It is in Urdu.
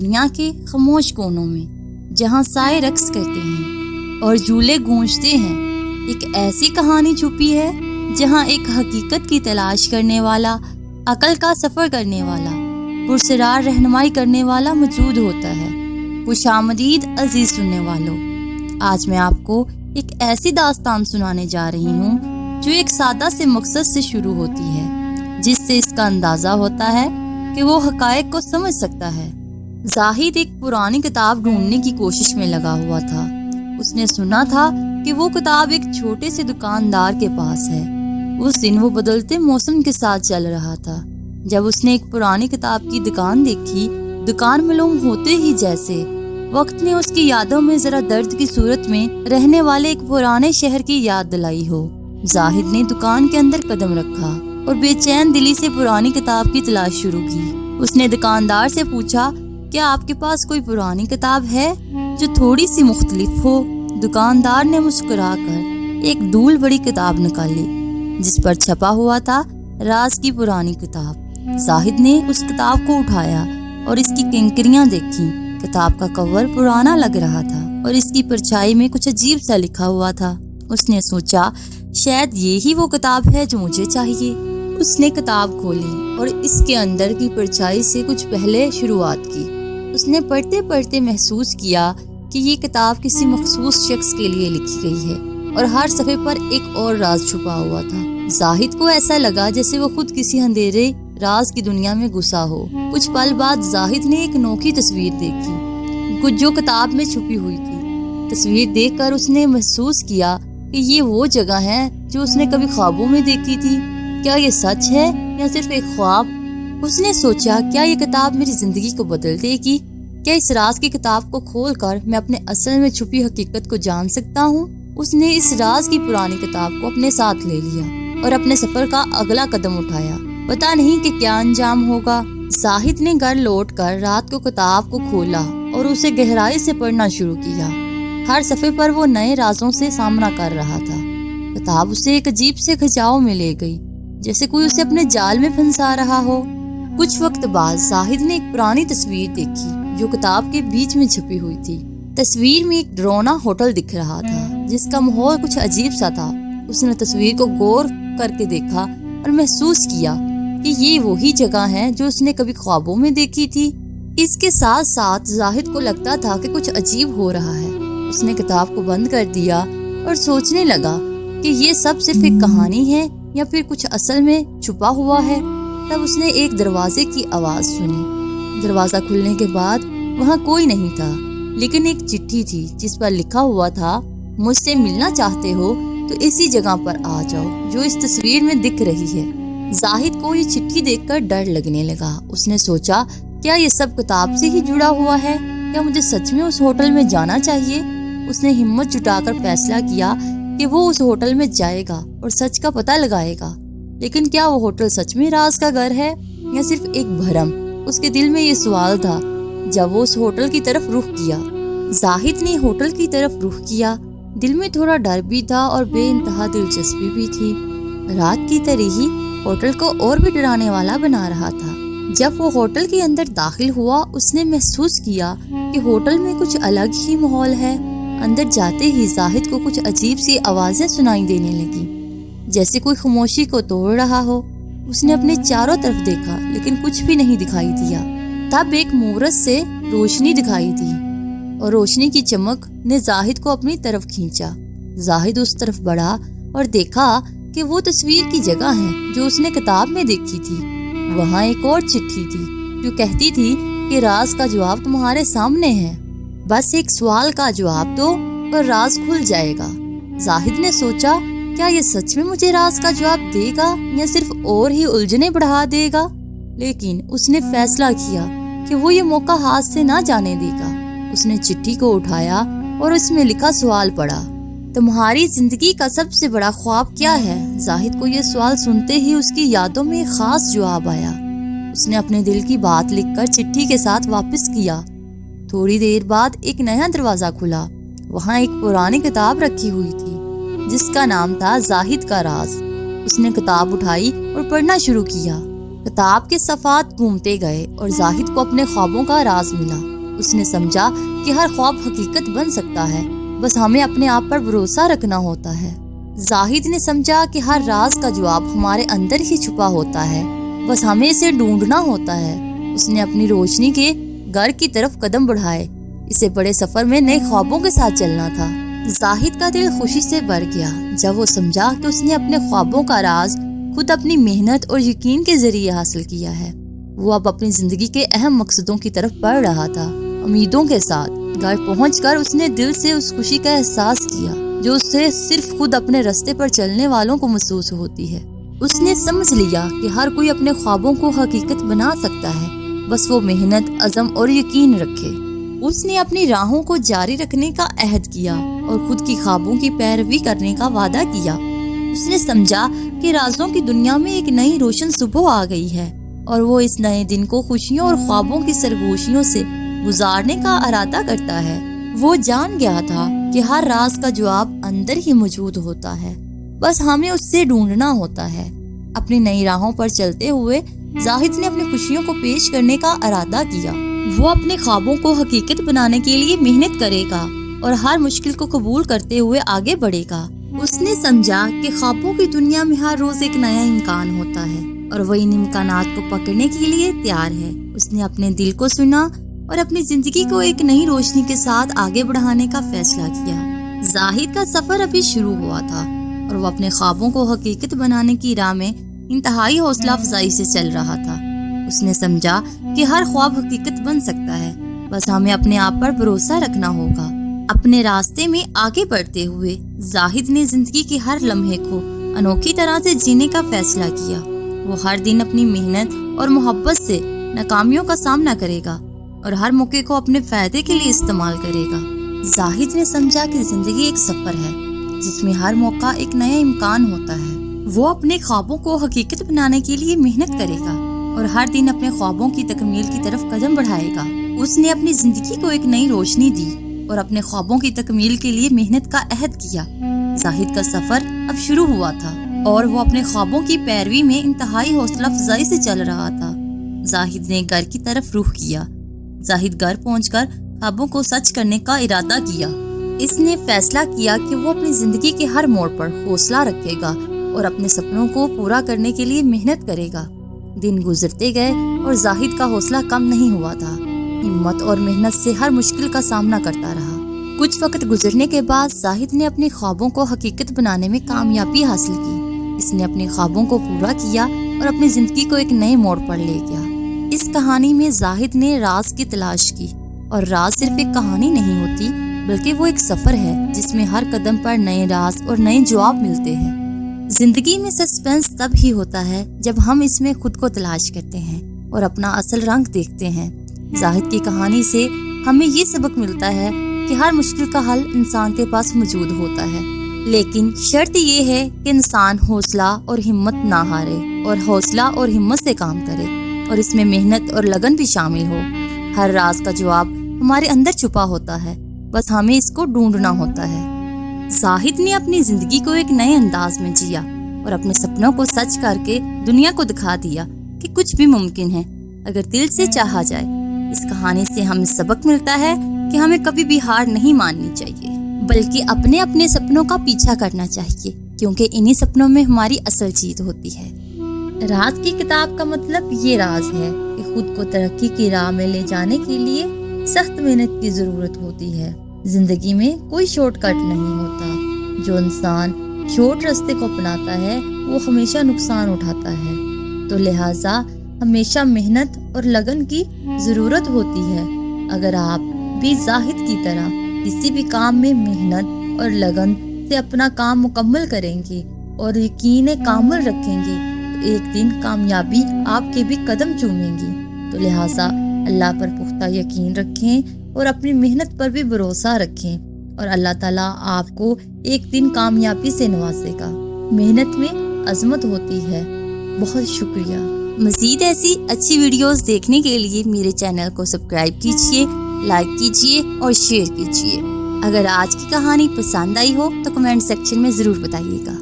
دنیا کے خاموش کونوں میں جہاں سائے رقص کرتے ہیں اور جھولے گونجتے ہیں، ایک ایسی کہانی چھپی ہے جہاں ایک حقیقت کی تلاش کرنے والا، عقل کا سفر کرنے والا، پرسرار رہنمائی کرنے والا موجود ہوتا ہے۔ خوش آمدید عزیز سننے والوں، آج میں آپ کو ایک ایسی داستان سنانے جا رہی ہوں جو ایک سادہ سے مقصد سے شروع ہوتی ہے، جس سے اس کا اندازہ ہوتا ہے کہ وہ حقائق کو سمجھ سکتا ہے۔ زاہد ایک پرانی کتاب ڈھونڈنے کی کوشش میں لگا ہوا تھا۔ اس نے سنا تھا کہ وہ کتاب ایک چھوٹے سے دکاندار کے پاس ہے۔ اس دن وہ بدلتے موسم کے ساتھ چل رہا تھا۔ جب اس نے ایک پرانی کتاب کی دکان دیکھی، دکان معلوم ہوتے ہی جیسے وقت نے اس کی یادوں میں ذرا درد کی صورت میں رہنے والے ایک پرانے شہر کی یاد دلائی ہو۔ زاہد نے دکان کے اندر قدم رکھا اور بے چین دلی سے پرانی کتاب کی تلاش شروع کی۔ اس نے دکاندار سے پوچھا، کیا آپ کے پاس کوئی پرانی کتاب ہے جو تھوڑی سی مختلف ہو؟ دکاندار نے مسکرا کر ایک دھول بڑی کتاب نکالی جس پر چھپا ہوا تھا راز کی پرانی کتاب۔ زاہد نے اس کتاب کو اٹھایا اور اس کی کنکریاں دیکھی۔ کتاب کا کور پرانا لگ رہا تھا اور اس کی پرچھائی میں کچھ عجیب سا لکھا ہوا تھا۔ اس نے سوچا، شاید یہی وہ کتاب ہے جو مجھے چاہیے۔ اس نے کتاب کھولی اور اس کے اندر کی پرچھائی سے کچھ پہلے شروعات کی۔ اس نے پڑھتے پڑھتے محسوس کیا کہ یہ کتاب کسی مخصوص شخص کے لیے لکھی گئی ہے اور ہر صفحے پر ایک اور راز چھپا ہوا تھا۔ زاہد کو ایسا لگا جیسے وہ خود کسی اندھیرے راز کی دنیا میں گھسا ہو۔ کچھ پل بعد زاہد نے ایک انوکھی تصویر دیکھی جو کتاب میں چھپی ہوئی تھی۔ تصویر دیکھ کر اس نے محسوس کیا کہ یہ وہ جگہ ہے جو اس نے کبھی خوابوں میں دیکھی تھی۔ کیا یہ سچ ہے یا صرف ایک خواب؟ اس نے سوچا، کیا یہ کتاب میری زندگی کو بدل دے گی؟ کیا اس راز کی کتاب کو کھول کر میں اپنے اصل میں چھپی حقیقت کو جان سکتا ہوں؟ اس نے اس راز کی پرانی کتاب کو اپنے ساتھ لے لیا اور اپنے سفر کا اگلا قدم اٹھایا۔ پتہ نہیں کہ کیا انجام ہوگا۔ زاہد نے گھر لوٹ کر رات کو کتاب کو کھولا اور اسے گہرائی سے پڑھنا شروع کیا۔ ہر صفحے پر وہ نئے رازوں سے سامنا کر رہا تھا۔ کتاب اسے ایک عجیب سے کھچاؤ میں لے گئی، جیسے کوئی اسے اپنے جال میں پھنسا رہا ہو۔ کچھ وقت بعد زاہد نے ایک پرانی تصویر دیکھی جو کتاب کے بیچ میں چھپی ہوئی تھی۔ تصویر میں ایک ڈرونا ہوٹل دکھ رہا تھا جس کا ماحول کچھ عجیب سا تھا۔ اس نے تصویر کو غور کر کے دیکھا اور محسوس کیا کہ یہ وہی جگہ ہے جو اس نے کبھی خوابوں میں دیکھی تھی۔ اس کے ساتھ ساتھ زاہد کو لگتا تھا کہ کچھ عجیب ہو رہا ہے۔ اس نے کتاب کو بند کر دیا اور سوچنے لگا کہ یہ سب صرف ایک کہانی ہے یا پھر کچھ اصل میں چھپا ہوا ہے۔ تب اس نے ایک دروازے کی آواز سنی۔ دروازہ کھلنے کے بعد وہاں کوئی نہیں تھا، لیکن ایک چٹھی تھی جس پر لکھا ہوا تھا، مجھ سے ملنا چاہتے ہو تو اسی جگہ پر آ جاؤ جو اس تصویر میں دکھ رہی ہے۔ زاہد کو یہ چٹھی دیکھ کر ڈر لگنے لگا۔ اس نے سوچا، کیا یہ سب کتاب سے ہی جڑا ہوا ہے؟ کیا مجھے سچ میں اس ہوٹل میں جانا چاہیے؟ اس نے ہمت جٹا کر فیصلہ کیا کہ وہ اس ہوٹل میں جائے گا اور سچ کا پتہ لگائے گا۔ لیکن کیا وہ ہوٹل سچ میں راز کا گھر ہے یا صرف ایک بھرم؟ اس کے دل میں یہ سوال تھا جب وہ اس ہوٹل کی طرف رخ کیا۔ زاہد نے ہوٹل کی طرف رخ کیا۔ دل میں تھوڑا ڈر بھی تھا اور بے انتہا دلچسپی بھی تھی۔ رات کی طرح ہی ہوٹل کو اور بھی ڈرانے والا بنا رہا تھا۔ جب وہ ہوٹل کے اندر داخل ہوا، اس نے محسوس کیا کہ ہوٹل میں کچھ الگ ہی ماحول ہے۔ اندر جاتے ہی زاہد کو کچھ عجیب سی آوازیں سنائی دینے لگی، جیسے کوئی خاموشی کو توڑ رہا ہو۔ اس نے اپنے چاروں طرف دیکھا لیکن کچھ بھی نہیں دکھائی دیا۔ تب ایک مورت سے روشنی دکھائی دی اور روشنی کی چمک نے زاہد کو اپنی طرف کھینچا۔ زاہد اس طرف بڑھا اور دیکھا کہ وہ تصویر کی جگہ ہے جو اس نے کتاب میں دیکھی تھی۔ وہاں ایک اور چٹھی تھی جو کہتی تھی کہ راز کا جواب تمہارے سامنے ہے، بس ایک سوال کا جواب دو اور راز کھل جائے گا۔ زاہد نے سوچا، کیا یہ سچ میں مجھے راز کا جواب دے گا یا صرف اور ہی الجھنیں بڑھا دے گا؟ لیکن اس نے فیصلہ کیا کہ وہ یہ موقع ہاتھ سے نہ جانے دے گا۔ اس نے چٹھی کو اٹھایا اور اس میں لکھا سوال پڑھا، تمہاری زندگی کا سب سے بڑا خواب کیا ہے؟ زاہد کو یہ سوال سنتے ہی اس کی یادوں میں ایک خاص جواب آیا۔ اس نے اپنے دل کی بات لکھ کر چٹھی کے ساتھ واپس کیا۔ تھوڑی دیر بعد ایک نیا دروازہ کھلا۔ وہاں ایک پرانی کتاب رکھی ہوئی تھی جس کا نام تھا زاہد کا راز۔ اس نے کتاب اٹھائی اور پڑھنا شروع کیا۔ کتاب کے صفحات گھومتے گئے اور زاہد کو اپنے خوابوں کا راز ملا۔ اس نے سمجھا کہ ہر خواب حقیقت بن سکتا ہے، بس ہمیں اپنے آپ پر بھروسہ رکھنا ہوتا ہے۔ زاہد نے سمجھا کہ ہر راز کا جواب ہمارے اندر ہی چھپا ہوتا ہے، بس ہمیں اسے ڈھونڈنا ہوتا ہے۔ اس نے اپنی روشنی کے گھر کی طرف قدم بڑھائے۔ اسے بڑے سفر میں نئے خوابوں کے ساتھ چلنا تھا۔ زاہد کا دل خوشی سے بھر گیا جب وہ سمجھا کہ اس نے اپنے خوابوں کا راز خود اپنی محنت اور یقین کے ذریعے حاصل کیا ہے۔ وہ اب اپنی زندگی کے اہم مقصدوں کی طرف بڑھ رہا تھا، امیدوں کے ساتھ۔ گھر پہنچ کر اس نے دل سے اس خوشی کا احساس کیا جو اسے صرف خود اپنے راستے پر چلنے والوں کو محسوس ہوتی ہے۔ اس نے سمجھ لیا کہ ہر کوئی اپنے خوابوں کو حقیقت بنا سکتا ہے، بس وہ محنت، عزم اور یقین رکھے۔ اس نے اپنی راہوں کو جاری رکھنے کا عہد کیا اور خود کی خوابوں کی پیروی کرنے کا وعدہ کیا۔ اس نے سمجھا کہ رازوں کی دنیا میں ایک نئی روشن صبح آ گئی ہے اور وہ اس نئے دن کو خوشیوں اور خوابوں کی سرگوشیوں سے گزارنے کا ارادہ کرتا ہے۔ وہ جان گیا تھا کہ ہر راز کا جواب اندر ہی موجود ہوتا ہے، بس ہمیں اس سے ڈھونڈنا ہوتا ہے۔ اپنی نئی راہوں پر چلتے ہوئے زاہد نے اپنی خوشیوں کو پیش کرنے کا ارادہ کیا۔ وہ اپنے خوابوں کو حقیقت بنانے کے لیے محنت کرے گا اور ہر مشکل کو قبول کرتے ہوئے آگے بڑھے گا۔ اس نے سمجھا کہ خوابوں کی دنیا میں ہر روز ایک نیا امکان ہوتا ہے اور وہ ان امکانات کو پکڑنے کے لیے تیار ہے۔ اس نے اپنے دل کو سنا اور اپنی زندگی کو ایک نئی روشنی کے ساتھ آگے بڑھانے کا فیصلہ کیا۔ زاہد کا سفر ابھی شروع ہوا تھا اور وہ اپنے خوابوں کو حقیقت بنانے کی راہ میں انتہائی حوصلہ افزائی سے چل رہا تھا۔ اس نے سمجھا کہ ہر خواب حقیقت بن سکتا ہے، بس ہمیں اپنے آپ پر بھروسہ رکھنا ہوگا۔ اپنے راستے میں آگے بڑھتے ہوئے زاہد نے زندگی کے ہر لمحے کو انوکھی طرح سے جینے کا فیصلہ کیا۔ وہ ہر دن اپنی محنت اور محبت سے ناکامیوں کا سامنا کرے گا اور ہر موقع کو اپنے فائدے کے لیے استعمال کرے گا۔ زاہد نے سمجھا کہ زندگی ایک سفر ہے جس میں ہر موقع ایک نیا امکان ہوتا ہے۔ وہ اپنے خوابوں کو حقیقت بنانے کے لیے محنت کرے گا اور ہر دن اپنے خوابوں کی تکمیل کی طرف قدم بڑھائے گا۔ اس نے اپنی زندگی کو ایک نئی روشنی دی اور اپنے خوابوں کی تکمیل کے لیے محنت کا عہد کیا۔ زاہد کا سفر اب شروع ہوا تھا اور وہ اپنے خوابوں کی پیروی میں انتہائی حوصلہ افزائی سے چل رہا تھا۔ زاہد نے گھر کی طرف رخ کیا۔ زاہد گھر پہنچ کر خوابوں کو سچ کرنے کا ارادہ کیا۔ اس نے فیصلہ کیا کہ وہ اپنی زندگی کے ہر موڑ پر حوصلہ رکھے گا اور اپنے سپنوں کو پورا کرنے کے لیے محنت کرے گا۔ دن گزرتے گئے اور زاہد کا حوصلہ کم نہیں ہوا تھا۔ ہمت اور محنت سے ہر مشکل کا سامنا کرتا رہا۔ کچھ وقت گزرنے کے بعد زاہد نے اپنے خوابوں کو حقیقت بنانے میں کامیابی حاصل کی۔ اس نے اپنے خوابوں کو پورا کیا اور اپنی زندگی کو ایک نئے موڑ پر لے گیا۔ اس کہانی میں زاہد نے راز کی تلاش کی، اور راز صرف ایک کہانی نہیں ہوتی بلکہ وہ ایک سفر ہے جس میں ہر قدم پر نئے راز اور نئے جواب ملتے ہیں۔ زندگی میں سسپینس تب ہی ہوتا ہے جب ہم اس میں خود کو تلاش کرتے ہیں اور اپنا اصل رنگ دیکھتے ہیں۔ زاہد کی کہانی سے ہمیں یہ سبق ملتا ہے کہ ہر مشکل کا حل انسان کے پاس موجود ہوتا ہے، لیکن شرط یہ ہے کہ انسان حوصلہ اور ہمت نہ ہارے اور حوصلہ اور ہمت سے کام کرے، اور اس میں محنت اور لگن بھی شامل ہو۔ ہر راز کا جواب ہمارے اندر چھپا ہوتا ہے، بس ہمیں اس کو ڈھونڈنا ہوتا ہے۔ زاہد نے اپنی زندگی کو ایک نئے انداز میں جیا اور اپنے سپنوں کو سچ کر کے دنیا کو دکھا دیا کہ کچھ بھی ممکن ہے اگر دل سے چاہا جائے۔ اس کہانی سے ہمیں سبق ملتا ہے کہ ہمیں کبھی بھی ہار نہیں ماننی چاہیے، بلکہ اپنے سپنوں کا پیچھا کرنا چاہیے، کیونکہ انہی سپنوں میں ہماری اصل جیت ہوتی ہے۔ راز کی کتاب کا مطلب یہ راز ہے کہ خود کو ترقی کی راہ میں لے جانے کے لیے سخت محنت کی ضرورت ہوتی ہے۔ زندگی میں کوئی شارٹ کٹ نہیں ہوتا۔ جو انسان شارٹ راستے کو اپناتا ہے وہ ہمیشہ نقصان اٹھاتا ہے، تو لہٰذا ہمیشہ محنت اور لگن کی ضرورت ہوتی ہے۔ اگر آپ بھی زاہد کی طرح کسی بھی کام میں محنت اور لگن سے اپنا کام مکمل کریں گے اور یقین کامل رکھیں گے تو ایک دن کامیابی آپ کے بھی قدم چومیں گی۔ تو لہٰذا اللہ پر پختہ یقین رکھیں اور اپنی محنت پر بھی بھروسہ رکھیں، اور اللہ تعالیٰ آپ کو ایک دن کامیابی سے نوازے گا۔ محنت میں عظمت ہوتی ہے۔ بہت شکریہ۔ مزید ایسی اچھی ویڈیوز دیکھنے کے لیے میرے چینل کو سبسکرائب کیجیے، لائک کیجیے اور شیئر کیجیے۔ اگر آج کی کہانی پسند آئی ہو تو کمنٹ سیکشن میں ضرور بتائیے گا۔